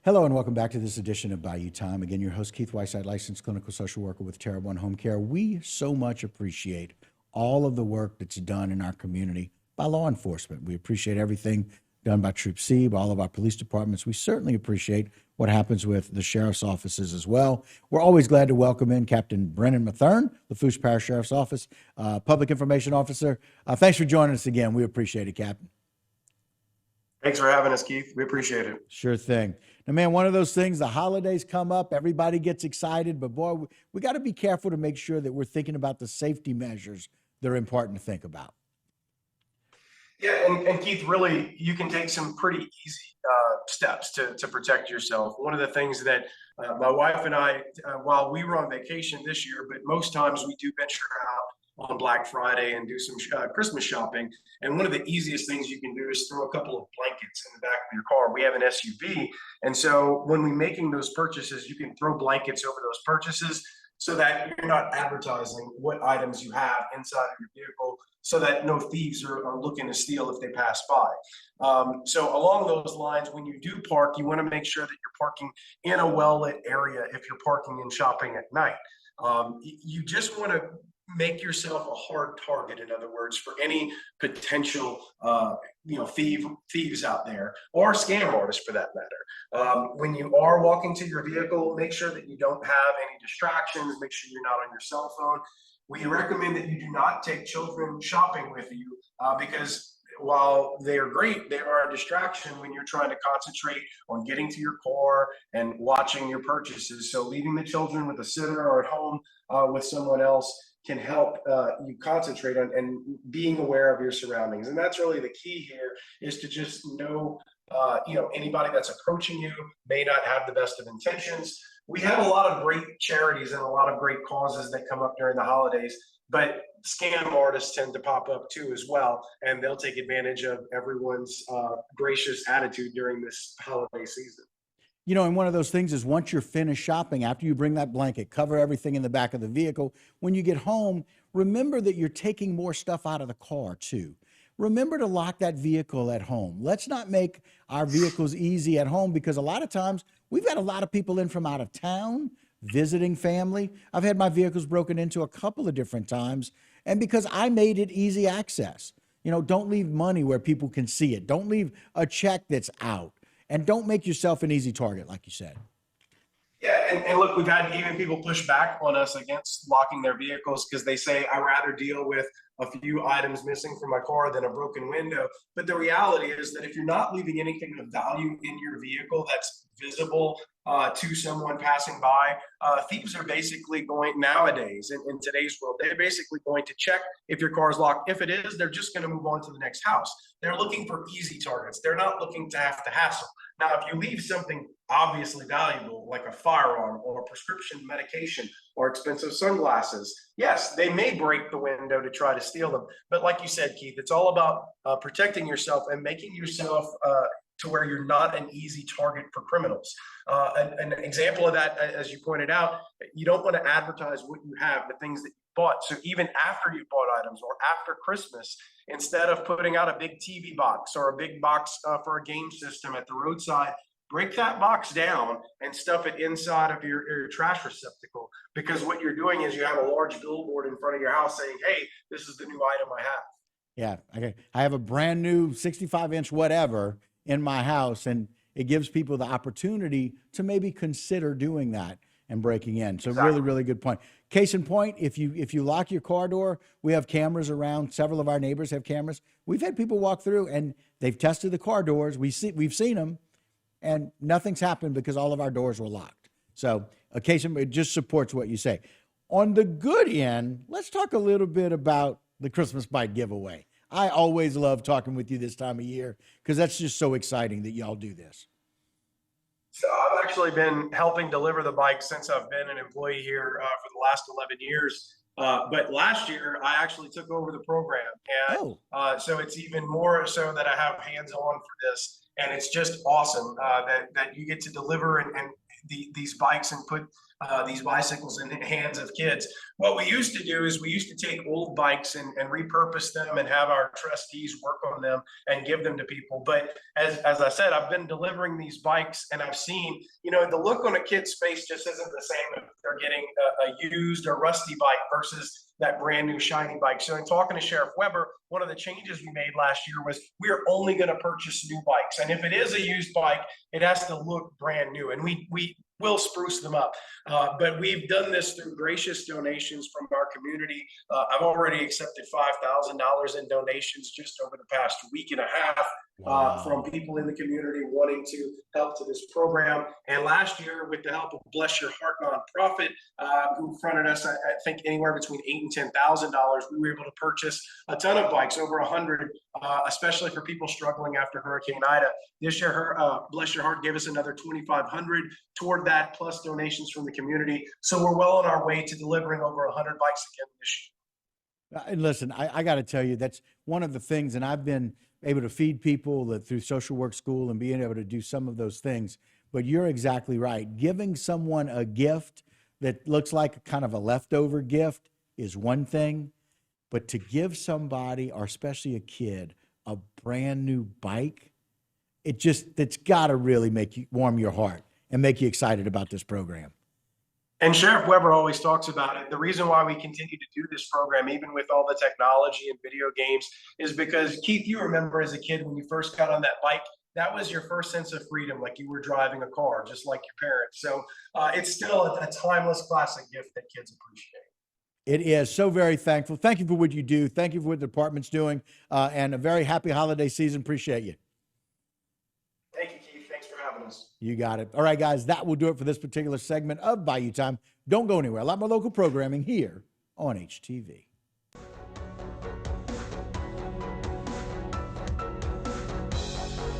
Hello and welcome back to this edition of Bayou Time. Again, your host, Keith Whiteside, licensed clinical social worker with Terra One Home Care. We so much appreciate all of the work that's done in our community by law enforcement. We appreciate everything done by Troop C, by all of our police departments. We certainly appreciate what happens with the sheriff's offices as well. We're always glad to welcome in Captain Brennan Matherne, the Lafourche Parish Sheriff's Office, Public Information Officer. Thanks for joining us again. We appreciate it, Captain. Thanks for having us, Keith. We appreciate it. Sure thing. Now, man, one of those things, the holidays come up, everybody gets excited, but boy, we got to be careful to make sure that we're thinking about the safety measures that are important to think about. Yeah, and Keith, really, you can take some pretty easy steps to protect yourself. One of the things that my wife and I, while we were on vacation this year, but most times we do venture out on Black Friday and do some Christmas shopping. And one of the easiest things you can do is throw a couple of blankets in the back of your car. We have an SUV. And so when we're making those purchases, you can throw blankets over those purchases so that you're not advertising what items you have inside of your vehicle so that no thieves are looking to steal if they pass by. So along those lines, when you do park, you want to make sure that you're parking in a well-lit area if you're parking and shopping at night. You just want to make yourself a hard target, in other words, for any potential thieves out there, or scam artists for that matter. When you are walking to your vehicle, make sure that you don't have any distractions. Make sure you're not on your cell phone. We recommend that you do not take children shopping with you because while they are great, they are a distraction when you're trying to concentrate on getting to your car and watching your purchases. So leaving the children with a sitter or at home with someone else can help you concentrate on and being aware of your surroundings. And that's really the key here, is to just know, anybody that's approaching you may not have the best of intentions. We have a lot of great charities and a lot of great causes that come up during the holidays, but scam artists tend to pop up too as well, and they'll take advantage of everyone's gracious attitude during this holiday season. You know, and one of those things is once you're finished shopping, after you bring that blanket, cover everything in the back of the vehicle, when you get home, remember that you're taking more stuff out of the car too. Remember to lock that vehicle at home. Let's not make our vehicles easy at home, because a lot of times we've got a lot of people in from out of town, visiting family. I've had my vehicles broken into a couple of different times, and because I made it easy access. You know, don't leave money where people can see it. Don't leave a check that's out. And don't make yourself an easy target, like you said. Yeah, and look, we've had even people push back on us against locking their vehicles because they say, I'd rather deal with a few items missing from my car than a broken window. But the reality is that if you're not leaving anything of value in your vehicle that's visible to someone passing by, thieves are basically going, nowadays in today's world, they're basically going to check if your car is locked. If it is, they're just going to move on to the next house. They're looking for easy targets. They're not looking to have to hassle. Now, if you leave something obviously valuable, like a firearm or a prescription medication or expensive sunglasses, yes, they may break the window to try to steal them. But like you said, Keith, it's all about protecting yourself and making yourself to where you're not an easy target for criminals. An example of that, as you pointed out, you don't want to advertise what you have, the things that you bought. So even after you bought items or after Christmas, instead of putting out a big TV box or a big box for a game system at the roadside, break that box down and stuff it inside of your trash receptacle. Because what you're doing is you have a large billboard in front of your house saying, hey, this is the new item I have. Yeah, okay. I have a brand new 65-inch whatever in my house, and it gives people the opportunity to maybe consider doing that and breaking in. So exactly. Really good point. Case in point, if you lock your car door, we have cameras around. Several of our neighbors have cameras. We've had people walk through and they've tested the car doors. We've seen them, and nothing's happened because all of our doors were locked. So it just supports what you say. On the good end, let's talk a little bit about the Christmas Bite giveaway. I always love talking with you this time of year because that's just so exciting that y'all do this. So I've actually been helping deliver the bike since I've been an employee here for the last 11 years. But last year, I actually took over the program. And so it's even more so that I have hands-on for this. And it's just awesome that you get to deliver and these bikes and put these bicycles in the hands of kids. What we used to do is we used to take old bikes and repurpose them and have our trustees work on them and give them to people. But as I said, I've been delivering these bikes and I've seen, the look on a kid's face just isn't the same if they're getting a used or rusty bike versus that brand new shiny bike. So in talking to Sheriff Weber, one of the changes we made last year was we are only going to purchase new bikes. And if it is a used bike, it has to look brand new. And we will spruce them up. But we've done this through gracious donations from our community. I've already accepted $5,000 in donations just over the past week and a half. Wow. From people in the community wanting to help to this program. And last year, with the help of Bless Your Heart nonprofit, who fronted us, I think anywhere between $8,000 and $10,000, we were able to purchase a ton of bikes, over 100, especially for people struggling after Hurricane Ida. This year, Bless Your Heart gave us another $2,500 toward that, plus donations from the community. So we're well on our way to delivering over 100 bikes again this year. And listen, I got to tell you, that's one of the things, and I've been able to feed people that through social work school and being able to do some of those things. But you're exactly right. Giving someone a gift that looks like kind of a leftover gift is one thing, but to give somebody, or especially a kid, a brand new bike, it's got to really make you warm your heart and make you excited about this program. And Sheriff Weber always talks about it. The reason why we continue to do this program, even with all the technology and video games, is because, Keith, you remember as a kid when you first got on that bike, that was your first sense of freedom, like you were driving a car, just like your parents. So it's still a timeless classic gift that kids appreciate. It is. So very thankful. Thank you for what you do. Thank you for what the department's doing, and a very happy holiday season. Appreciate you. Thank you, Keith. Thanks for having us. You got it. All right, guys, that will do it for this particular segment of Bayou Time. Don't go anywhere. A lot more local programming here on HTV.